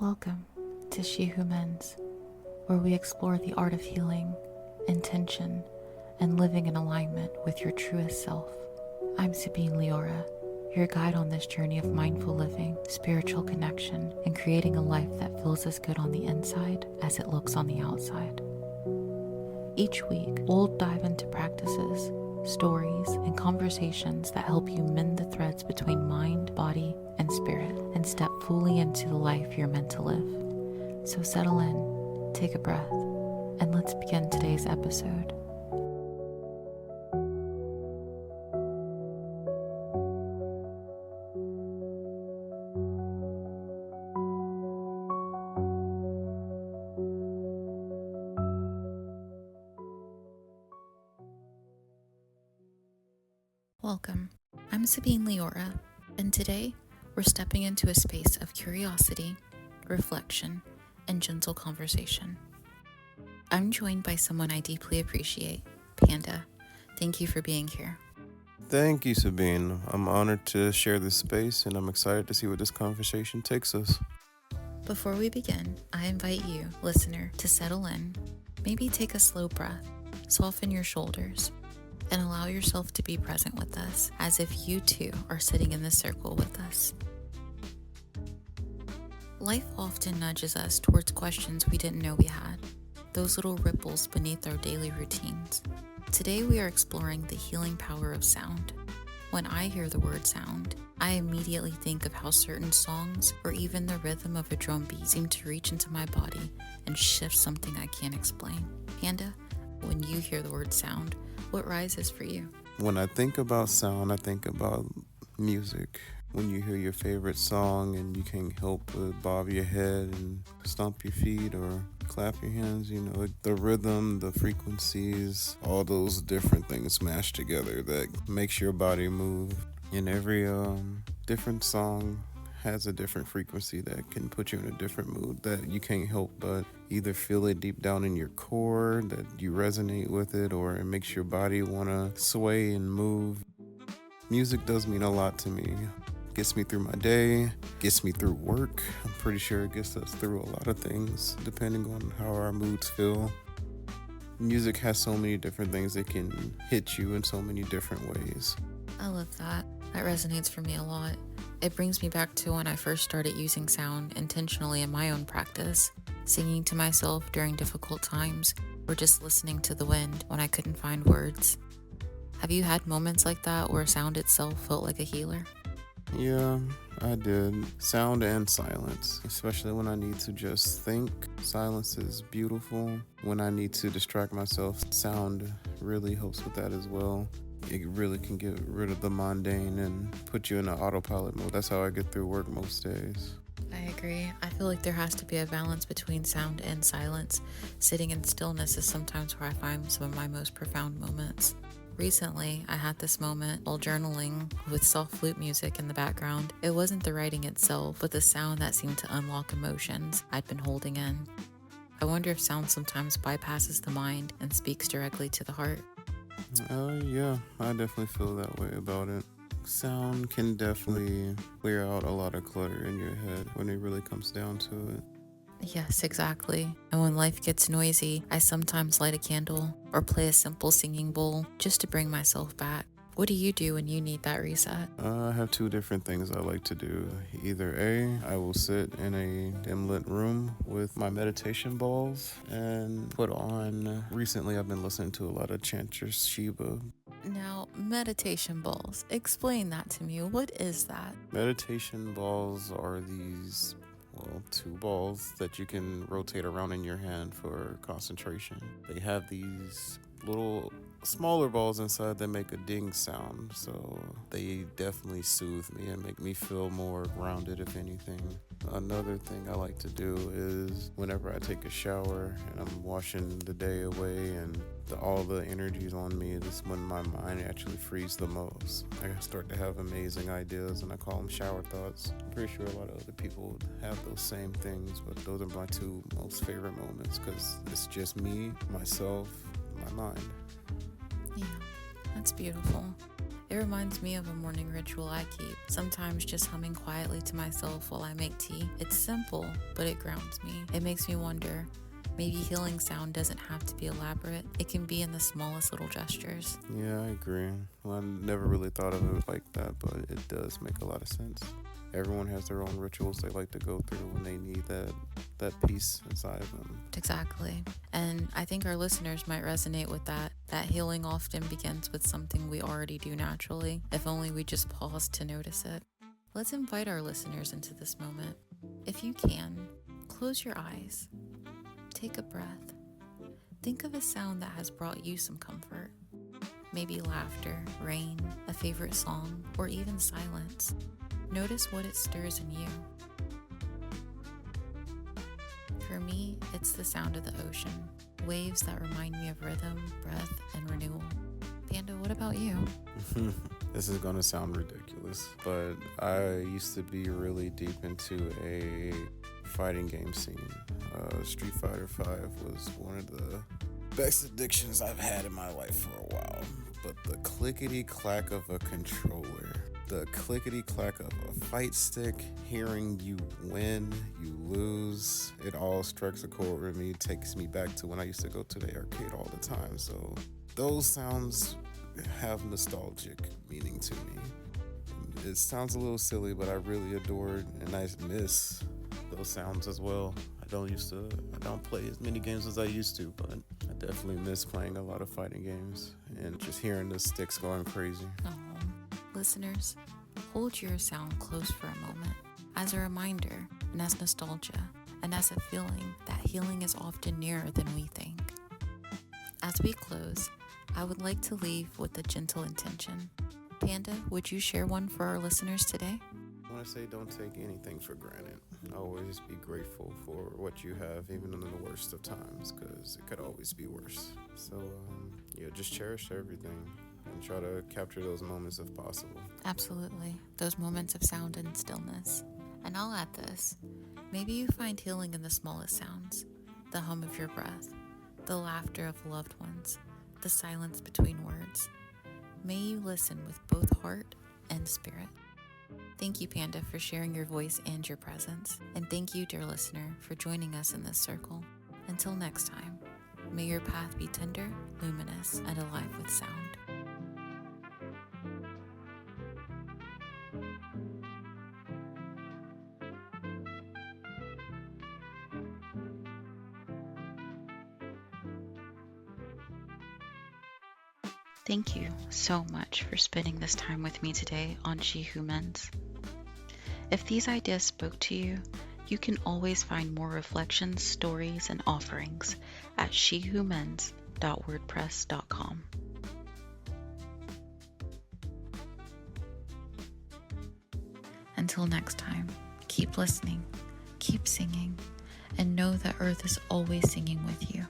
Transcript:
Welcome to She Who Mends, where we explore the art of healing, intention, and living in alignment with your truest self. I'm Sabine Liora, your guide on this journey of mindful living, spiritual connection, and creating a life that feels as good on the inside as it looks on the outside. Each week, we'll dive into practices, stories, and conversations that help you mend the threads between mind, body, and spirit, and step fully into the life you're meant to live. So settle in, take a breath, and let's begin today's episode. Welcome. I'm Sabine Liora, and today we're stepping into a space of curiosity, reflection, and gentle conversation. I'm joined by someone I deeply appreciate, Panda. Thank you for being here. Thank you, Sabine. I'm honored to share this space, and I'm excited to see where this conversation takes us. Before we begin, I invite you, listener, to settle in. Maybe take a slow breath, soften your shoulders, and allow yourself to be present with us, as if you too are sitting in the circle with us. Life often nudges us towards questions we didn't know we had, those little ripples beneath our daily routines. Today we are exploring the healing power of sound. When I hear the word sound, I immediately think of how certain songs or even the rhythm of a drum beat seem to reach into my body and shift something I can't explain. Panda, when you hear the word sound, what rises for you? When I think about sound, I think about music. When you hear your favorite song and you can't help but bob your head and stomp your feet or clap your hands, the rhythm, the frequencies, all those different things smashed together that makes your body move. And every different song has a different frequency that can put you in a different mood that you can't help but either feel it deep down in your core, that you resonate with it, or it makes your body want to sway and move. Music does mean a lot to me. It gets me through my day, gets me through work. I'm pretty sure it gets us through a lot of things depending on how our moods feel. Music has so many different things that can hit you in so many different ways. I love that. That resonates for me a lot. It brings me back to when I first started using sound intentionally in my own practice, singing to myself during difficult times, or just listening to the wind when I couldn't find words. Have you had moments like that where sound itself felt like a healer? Yeah, I did. Sound and silence, especially when I need to just think. Silence is beautiful. When I need to distract myself, sound really helps with that as well. It really can get rid of the mundane and put you in an autopilot mode. That's how I get through work most days. I agree. I feel like there has to be a balance between sound and silence. Sitting in stillness is sometimes where I find some of my most profound moments. Recently, I had this moment while journaling with soft flute music in the background. It wasn't the writing itself, but the sound that seemed to unlock emotions I'd been holding in. I wonder if sound sometimes bypasses the mind and speaks directly to the heart. Yeah, I definitely feel that way about it. Sound can definitely clear out a lot of clutter in your head when it really comes down to it. Yes, exactly. And when life gets noisy, I sometimes light a candle or play a simple singing bowl just to bring myself back. What do you do when you need that reset? I have two different things I like to do. Either I will sit in a dim lit room with my meditation balls and put on, recently I've been listening to a lot of Chantress Shiva. Now, meditation balls. Explain that to me. What is that? Meditation balls are these, two balls that you can rotate around in your hand for concentration. They have these little smaller balls inside that make a ding sound, so they definitely soothe me and make me feel more grounded, if anything. Another thing I like to do is whenever I take a shower and I'm washing the day away and all the energy's on me, this is when my mind actually frees the most. I start to have amazing ideas and I call them shower thoughts. I'm pretty sure a lot of other people would have those same things, but those are my two most favorite moments because it's just me, myself, my mind. Yeah, that's beautiful. It reminds me of a morning ritual I keep, sometimes just humming quietly to myself while I make tea. It's simple, but it grounds me. It makes me wonder, maybe healing sound doesn't have to be elaborate. It can be in the smallest little gestures. Yeah, I agree. Well, I never really thought of it like that, but it does make a lot of sense. Everyone has their own rituals they like to go through when they need that peace inside of them. Exactly. And I think our listeners might resonate with that. That healing often begins with something we already do naturally, if only we just pause to notice it. Let's invite our listeners into this moment. If you can, close your eyes. Take a breath. Think of a sound that has brought you some comfort. Maybe laughter, rain, a favorite song, or even silence. Notice what it stirs in you. For me, it's the sound of the ocean, waves that remind me of rhythm, breath, and renewal. Panda, what about you? This is going to sound ridiculous, but I used to be really deep into a fighting game scene. Street Fighter V was one of the best addictions I've had in my life for a while. But the clickety-clack of a controller, the clickety-clack of a fight stick, hearing you win, you lose, it all strikes a chord with me. It takes me back to when I used to go to the arcade all the time. So those sounds have nostalgic meaning to me. It sounds a little silly, but I really adored and I miss those sounds as well. I don't play as many games as I used to, but I definitely miss playing a lot of fighting games and just hearing the sticks going crazy. Oh, listeners, hold your sound close for a moment as a reminder and as nostalgia and as a feeling that healing is often nearer than we think. As we close, I would like to leave with a gentle intention. Panda, would you share one for our listeners today? I want to say don't take anything for granted. Always be grateful for what you have, even in the worst of times, because it could always be worse. So, just cherish everything and try to capture those moments if possible. Absolutely. Those moments of sound and stillness. And I'll add this. Maybe you find healing in the smallest sounds. The hum of your breath. The laughter of loved ones. The silence between words. May you listen with both heart and spirit. Thank you, Panda, for sharing your voice and your presence. And thank you, dear listener, for joining us in this circle. Until next time, may your path be tender, luminous, and alive with sound. Thank you so much for spending this time with me today on She Who Mends. If these ideas spoke to you, you can always find more reflections, stories, and offerings at shewhomends.wordpress.com. Until next time, keep listening, keep singing, and know that Earth is always singing with you.